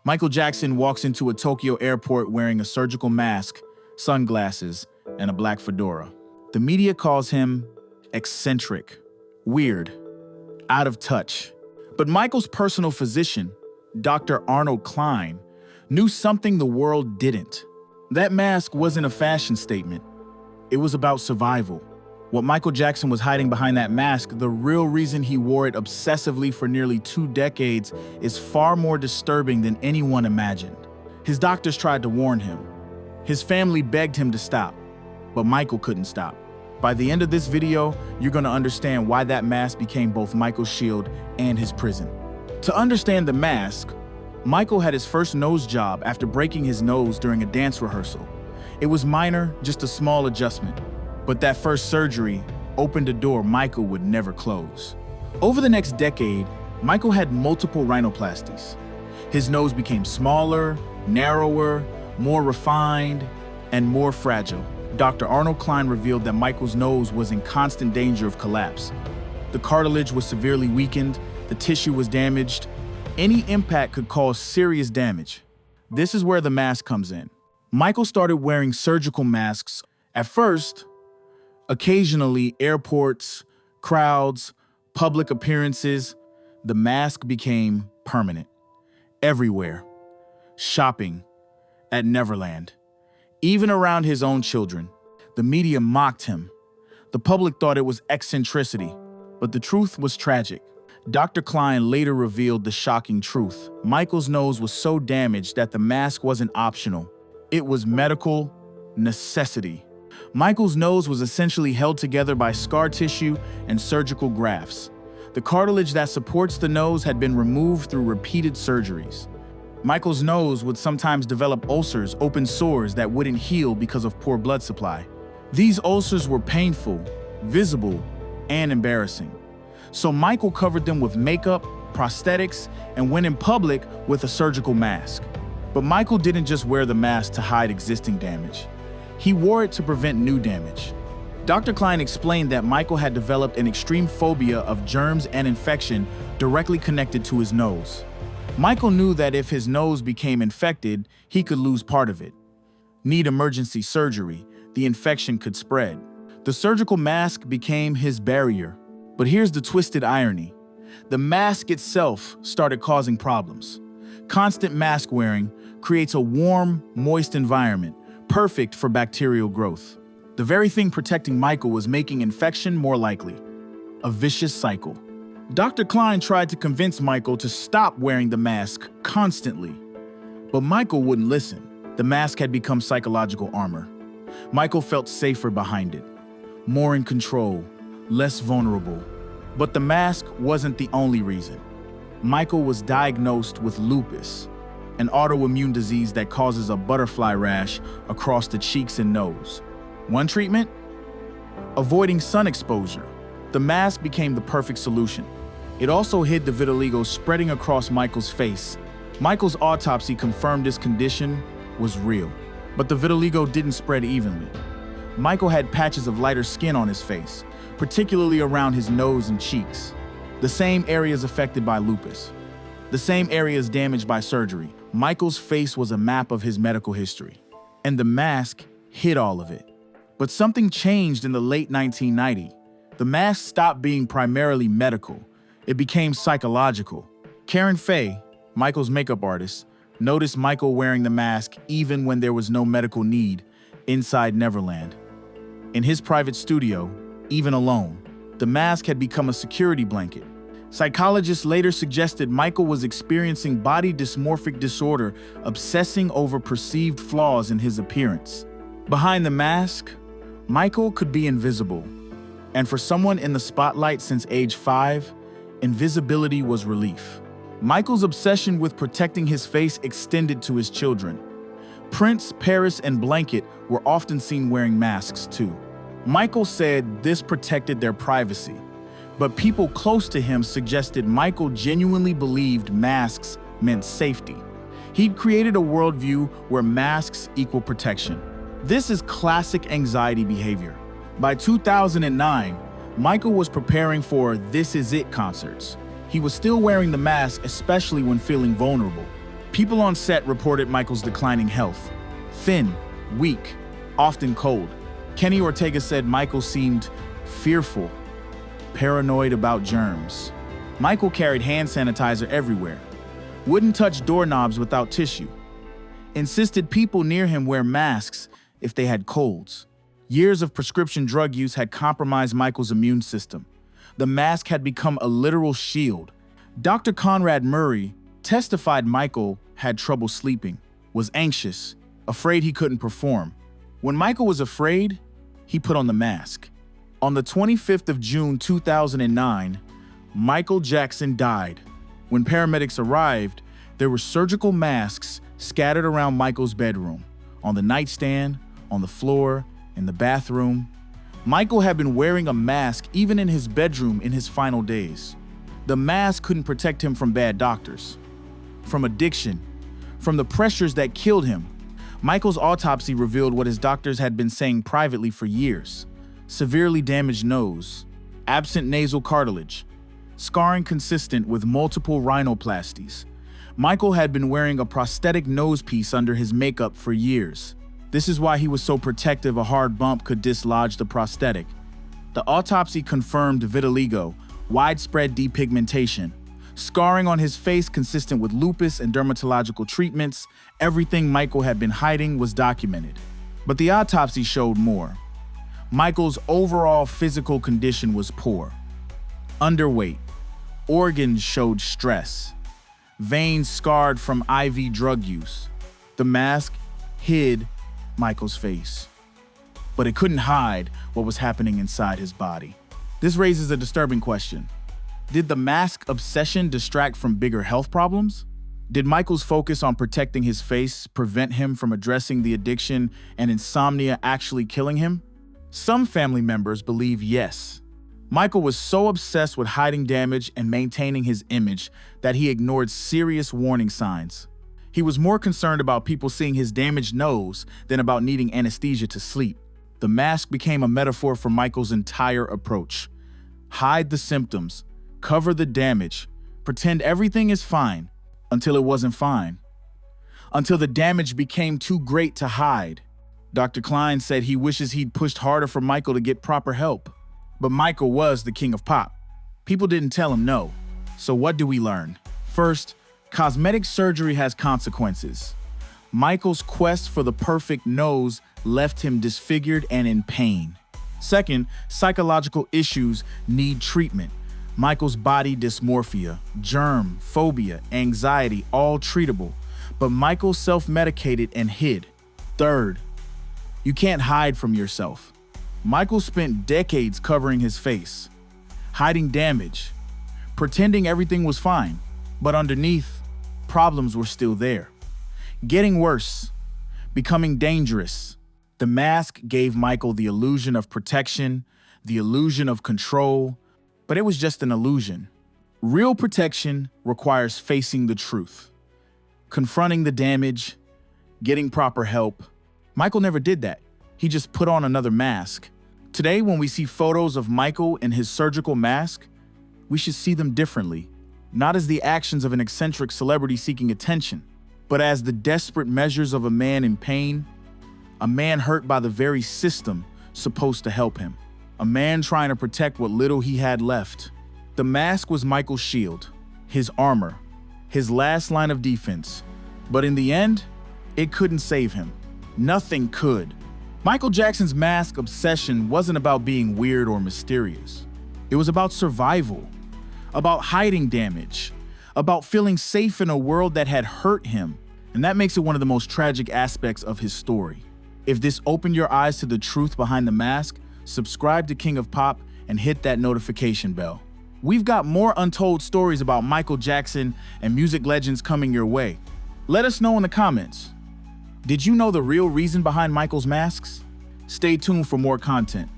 Michael Jackson walks into a Tokyo airport wearing a surgical mask, sunglasses, and a black fedora. The media calls him eccentric, weird, out of touch. But Michael's personal physician, Dr. Arnold Klein, knew something the world didn't. That mask wasn't a fashion statement. It was about survival. What Michael Jackson was hiding behind that mask, the real reason he wore it obsessively for nearly 2 decades, is far more disturbing than anyone imagined. His doctors tried to warn him. His family begged him to stop, but Michael couldn't stop. By the end of this video, you're going to understand why that mask became both Michael's shield and his prison. To understand the mask, Michael had his first nose job after breaking his nose during a dance rehearsal. It was minor, just a small adjustment. But that first surgery opened a door Michael would never close. Over the next decade, Michael had multiple rhinoplasties. His nose became smaller, narrower, more refined, and more fragile. Dr. Arnold Klein revealed that Michael's nose was in constant danger of collapse. The cartilage was severely weakened, the tissue was damaged. Any impact could cause serious damage. This is where the mask comes in. Michael started wearing surgical masks at first. Occasionally, airports, crowds, public appearances, the mask became permanent. Everywhere. Shopping, at Neverland, even around his own children. The media mocked him. The public thought it was eccentricity, but the truth was tragic. Dr. Klein later revealed the shocking truth. Michael's nose was so damaged that the mask wasn't optional. It was medical necessity. Michael's nose was essentially held together by scar tissue and surgical grafts. The cartilage that supports the nose had been removed through repeated surgeries. Michael's nose would sometimes develop ulcers, open sores that wouldn't heal because of poor blood supply. These ulcers were painful, visible, and embarrassing. So Michael covered them with makeup, prosthetics, and went in public with a surgical mask. But Michael didn't just wear the mask to hide existing damage. He wore it to prevent new damage. Dr. Klein explained that Michael had developed an extreme phobia of germs and infection directly connected to his nose. Michael knew that if his nose became infected, he could lose part of it. Need emergency surgery, the infection could spread. The surgical mask became his barrier. But here's the twisted irony. The mask itself started causing problems. Constant mask wearing creates a warm, moist environment, perfect for bacterial growth. The very thing protecting Michael was making infection more likely. A vicious cycle. Dr. Klein tried to convince Michael to stop wearing the mask constantly. But Michael wouldn't listen. The mask had become psychological armor. Michael felt safer behind it, more in control, less vulnerable. But the mask wasn't the only reason. Michael was diagnosed with lupus, an autoimmune disease that causes a butterfly rash across the cheeks and nose. One treatment? Avoiding sun exposure. The mask became the perfect solution. It also hid the vitiligo spreading across Michael's face. Michael's autopsy confirmed this condition was real, but the vitiligo didn't spread evenly. Michael had patches of lighter skin on his face, particularly around his nose and cheeks. The same areas affected by lupus. The same areas damaged by surgery. Michael's face was a map of his medical history, and the mask hid all of it. But something changed in the late 1990s. The mask stopped being primarily medical. It became psychological. Karen Fay, Michael's makeup artist, noticed Michael wearing the mask even when there was no medical need inside Neverland. In his private studio, even alone, the mask had become a security blanket. Psychologists later suggested Michael was experiencing body dysmorphic disorder, obsessing over perceived flaws in his appearance. Behind the mask, Michael could be invisible. And for someone in the spotlight since age 5, invisibility was relief. Michael's obsession with protecting his face extended to his children. Prince, Paris, and Blanket were often seen wearing masks too. Michael said this protected their privacy, but people close to him suggested Michael genuinely believed masks meant safety. He'd created a worldview where masks equal protection. This is classic anxiety behavior. By 2009, Michael was preparing for This Is It concerts. He was still wearing the mask, especially when feeling vulnerable. People on set reported Michael's declining health. Thin, weak, often cold. Kenny Ortega said Michael seemed fearful, paranoid about germs. Michael carried hand sanitizer everywhere, wouldn't touch doorknobs without tissue, insisted people near him wear masks if they had colds. Years of prescription drug use had compromised Michael's immune system. The mask had become a literal shield. Dr. Conrad Murray testified Michael had trouble sleeping, was anxious, afraid he couldn't perform. When Michael was afraid, he put on the mask. On the 25th of June 2009, Michael Jackson died. When paramedics arrived, there were surgical masks scattered around Michael's bedroom, on the nightstand, on the floor, in the bathroom. Michael had been wearing a mask even in his bedroom in his final days. The mask couldn't protect him from bad doctors, from addiction, from the pressures that killed him. Michael's autopsy revealed what his doctors had been saying privately for years: severely damaged nose, absent nasal cartilage, scarring consistent with multiple rhinoplasties. Michael had been wearing a prosthetic nose piece under his makeup for years. This is why he was so protective a hard bump could dislodge the prosthetic. The autopsy confirmed vitiligo, widespread depigmentation, scarring on his face consistent with lupus and dermatological treatments. Everything Michael had been hiding was documented. But the autopsy showed more. Michael's overall physical condition was poor. Underweight, organs showed stress, veins scarred from IV drug use. The mask hid Michael's face, but it couldn't hide what was happening inside his body. This raises a disturbing question. Did the mask obsession distract from bigger health problems? Did Michael's focus on protecting his face prevent him from addressing the addiction and insomnia actually killing him? Some family members believe yes. Michael was so obsessed with hiding damage and maintaining his image that he ignored serious warning signs. He was more concerned about people seeing his damaged nose than about needing anesthesia to sleep. The mask became a metaphor for Michael's entire approach. Hide the symptoms, cover the damage, pretend everything is fine until it wasn't fine, until the damage became too great to hide. Dr. Klein said he wishes he'd pushed harder for Michael to get proper help. But Michael was the king of pop. People didn't tell him no. So what do we learn? First, cosmetic surgery has consequences. Michael's quest for the perfect nose left him disfigured and in pain. Second, psychological issues need treatment. Michael's body dysmorphia, germ, phobia, anxiety, all treatable. But Michael self-medicated and hid. Third, you can't hide from yourself. Michael spent decades covering his face, hiding damage, pretending everything was fine, but underneath, problems were still there. Getting worse, becoming dangerous. The mask gave Michael the illusion of protection, the illusion of control, but it was just an illusion. Real protection requires facing the truth, confronting the damage, getting proper help. Michael never did that. He just put on another mask. Today, when we see photos of Michael in his surgical mask, we should see them differently, not as the actions of an eccentric celebrity seeking attention, but as the desperate measures of a man in pain, a man hurt by the very system supposed to help him, a man trying to protect what little he had left. The mask was Michael's shield, his armor, his last line of defense, but in the end, it couldn't save him. Nothing could. Michael Jackson's mask obsession wasn't about being weird or mysterious. It was about survival, about hiding damage, about feeling safe in a world that had hurt him. And that makes it one of the most tragic aspects of his story. If this opened your eyes to the truth behind the mask, subscribe to King of Pop and hit that notification bell. We've got more untold stories about Michael Jackson and music legends coming your way. Let us know in the comments. Did you know the real reason behind Michael's masks? Stay tuned for more content.